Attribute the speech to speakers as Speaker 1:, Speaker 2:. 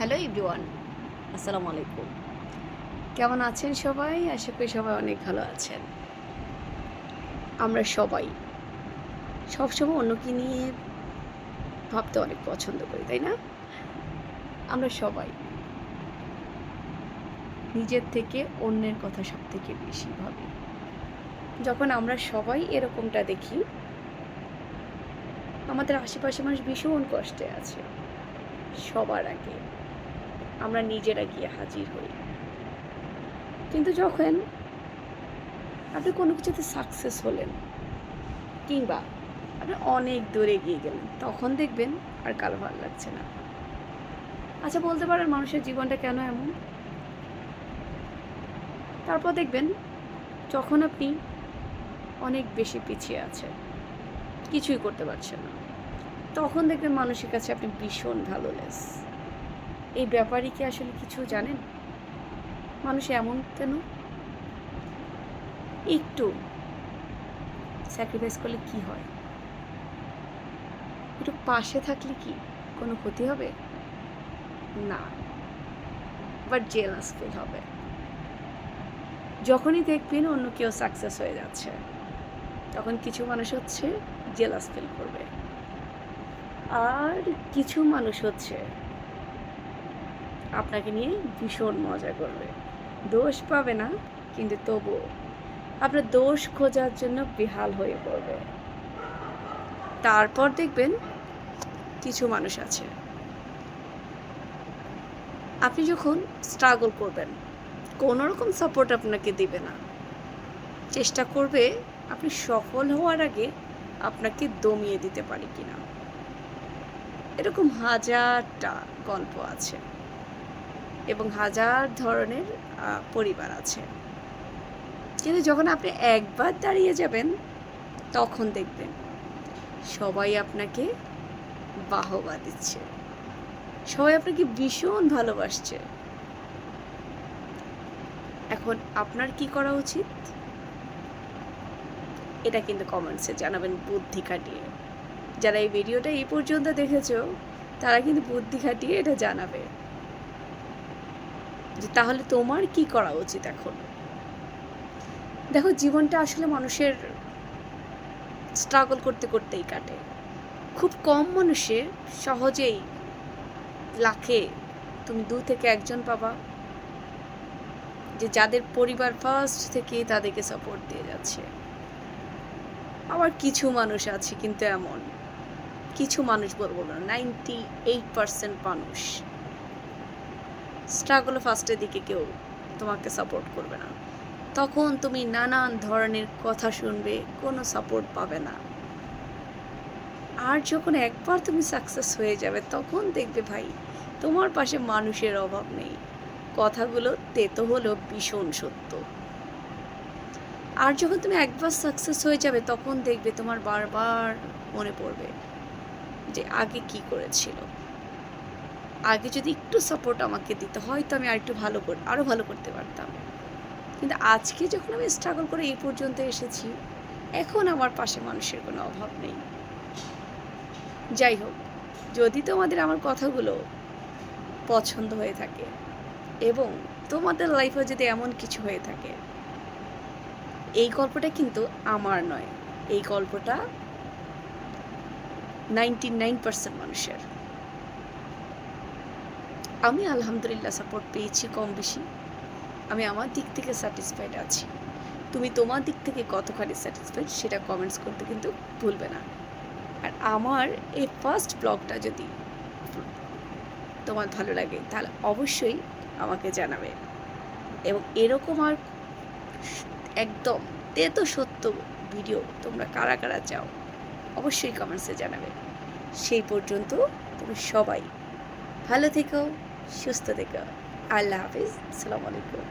Speaker 1: Hello everyone, আসসালামু আলাইকুম। কেমন আছেন সবাই? আশা করি সবাই অনেক ভালো আছেন। আমরা সবাই সবসময় অন্যকে নিয়ে ভাবতে অনেক পছন্দ করি, তাই না? আমরা সবাই নিজের থেকে অন্যের কথা সবথেকে বেশি ভাবি। যখন আমরা সবাই এরকমটা দেখি, আমাদের আশেপাশে মানুষ ভীষণ কষ্টে আছে। সবার আগে আমরা নিজেরা গিয়ে হাজির হই। কিন্তু যখন আপনি কোনো কিছুতে সাকসেস হলেন কিংবা আপনি অনেক দূরে এগিয়ে গেলেন, তখন দেখবেন আর কারো ভালো লাগছে না। আচ্ছা, বলতে পারেন মানুষের জীবনটা কেন এমন? তারপর দেখবেন যখন আপনি অনেক বেশি পিছিয়ে আছেন, কিছুই করতে পারছেন না, তখন দেখবেন মানুষের কাছে আপনি ভীষণ ভালোলেস। এই ব্যাপারে কি আসলে কিছু জানেন? মানুষ এমন কেন? একটু স্যাক্রিফাইস করলে কি হয়? একটু পাশে থাকলে কি কোনো ক্ষতি হবে? না, বাট জেলাস ফিল হবে। যখনই দেখবেন অন্য কেউ সাকসেস হয়ে যাচ্ছে, তখন কিছু মানুষ হচ্ছে জেলাস ফিল করবে, আর কিছু মানুষ হচ্ছে আপনাকে নিয়ে ভীষণ মজা করবে। দোষ পাবে না, কিন্তু তবুও আপনার দোষ খোঁজার জন্য বেহাল হয়ে পড়বে। তারপর দেখবেন কিছু মানুষ আছে, আপনি যখন স্ট্রাগল করবেন, কোনো রকম সাপোর্ট আপনাকে দিবে না। চেষ্টা করবে আপনি সফল হওয়ার আগে আপনাকে দমিয়ে দিতে পারি কিনা। এরকম হাজারটা গল্প আছে এবং হাজার ধরনের পরিবার আছে। কিন্তু যখন আপনি একবার দাঁড়িয়ে যাবেন, তখন দেখবেন সবাই আপনাকে বাহবা দিচ্ছে, সবাই আপনাকে ভীষণ ভালোবাসছে। এখন আপনার কি করা উচিত? এটা কিন্তু কমেন্টসে জানাবেন বুদ্ধি খাটিয়ে। যারা এই ভিডিওটা এই পর্যন্ত দেখেছো, তারা কিন্তু বুদ্ধি খাটিয়ে এটা জানাবে যে তাহলে তোমার কি করা উচিত এখন। দেখো, জীবনটা আসলে মানুষের স্ট্রাগল করতে করতেই কাটে। খুব কম মানুষের সহজেই লাখে তুমি 2 থেকে 1জন পাবা যে যাদের পরিবার ফার্স্ট থেকেই তাদেরকে সাপোর্ট দিয়ে যাচ্ছে। আবার কিছু মানুষ আছে কিন্তু এমন, কিছু মানুষ বলবো না, 98% মানুষ স্ট্রাগল ফার্স্টের দিকে কেউ তোমাকে সাপোর্ট করবে না। তখন তুমি নানান ধরনের কথা শুনবে, কোনো সাপোর্ট পাবে না। আর যখন একবার তুমি সাকসেস হয়ে যাবে, তখন দেখবে ভাই তোমার পাশে মানুষের অভাব নেই। কথাগুলো তেতো হলেও ভীষণ সত্য। আর যখন তুমি একবার সাকসেস হয়ে যাবে, তখন দেখবে তোমার বারবার মনে পড়বে যে আগে কি করেছিল, আগে যদি একটু সাপোর্ট আমাকে দিতে, হয়তো আমি আরও ভালো করতে পারতাম। কিন্তু আজকে যখন আমি স্ট্রাগল করে এই পর্যন্ত এসেছি, এখন আমার পাশে মানুষের কোনো অভাব নেই। যাই হোক, যদি তোমাদের আমার কথাগুলো পছন্দ হয়ে থাকে এবং তোমাদের লাইফে যদি এমন কিছু হয়ে থাকে, এই গল্পটা কিন্তু আমার নয়, এই গল্পটা 99% মানুষের। আমি আলহামদুলিল্লাহ সাপোর্ট পেয়েছি কম বেশি। আমি আমার দিক থেকে স্যাটিসফাইড আছি। তুমি তোমার দিক থেকে কতখানি স্যাটিসফাইড সেটা কমেন্টস করতে কিন্তু ভুলবে না। আর আমার এই ফার্স্ট ব্লগটা যদি তোমার ভালো লাগে, তাহলে অবশ্যই আমাকে জানাবে। এবং এরকম আর একদম তেতো সত্য ভিডিও তোমরা কারা কারা চাও, অবশ্যই কমেন্টসে জানাবে। সেই পর্যন্ত তুমি সবাই ভালো থেকো, সুস্থ থেকো। আল্লাহ হাফিজ, আসসালামু আলাইকুম।